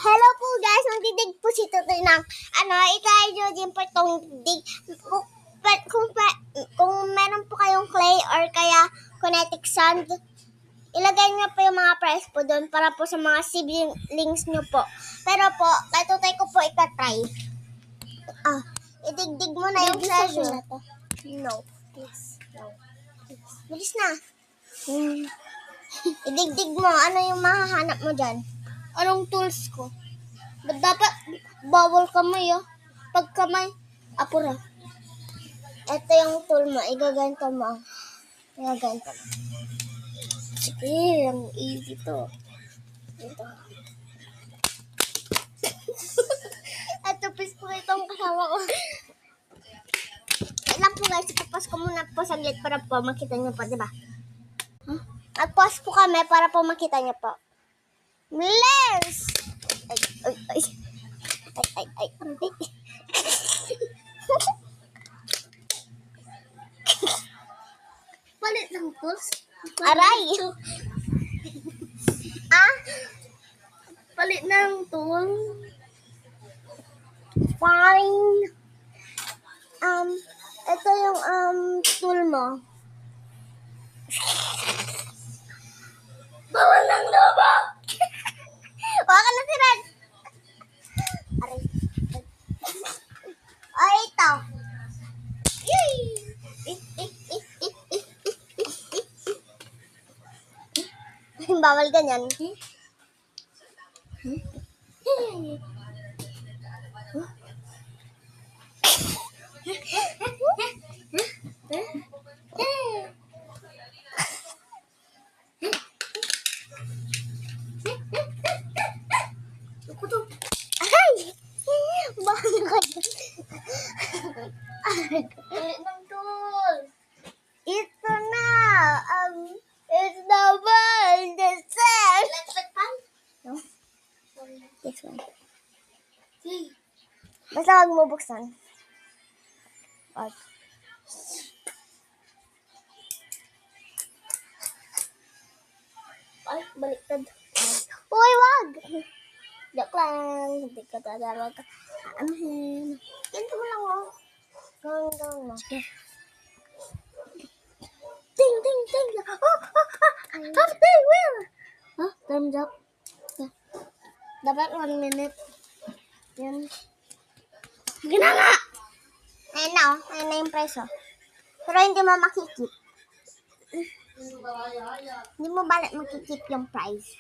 Hello po guys, magdidig po si Tutoy ng itry nyo din po itong dig. Kung meron po kayong clay or kaya kinetic sand, ilagay nyo po yung mga price po doon para po sa mga siblings nyo po. Pero po, kay Tutoy ko po itatry. Idigdig mo na yung treasure. No, please. No. Bilis na. Idigdig mo, ano yung mahahanap mo dyan? Anong tools ko? Ba't dapat bawal kamay Pag kamay, apura. Ito yung tool mo, igaganto mo. Igaganto mo. Sige, ang easy to. Ito. Ito, please po itong kasama ko. Wait lang po guys, ipapas ko muna po saglit para po makita nyo po, diba? Nag-pause po kami para po makita nyo po. Bilis! Ay. Palit ng tools? Aray! Palit ng tool? Fine. Ito yung tool mo. Bawal ng lobo! Huwag ka na si Red. Aray. Ay, ito. Yay! Bawal ganyan. Ay! Bawal ka dyan. Palit ng tool! Ito na. It's the one. The same. Electric pan? No? This one. Okay. Basta wag mo buksan. Wag. Ay, baliktad. Uy, wag! Joke lang. Hindi ka tatawag ka. Ganito mo lang, oh. Gawin mo. Sige. Ding, ding, ding. Happy wheel! Time's up. Dapat 1 minute. Yan. Sige na nga! Ayun na, oh. Ayun na yung preso. Pero hindi mo makikip. Hindi mo balik makikip yung price.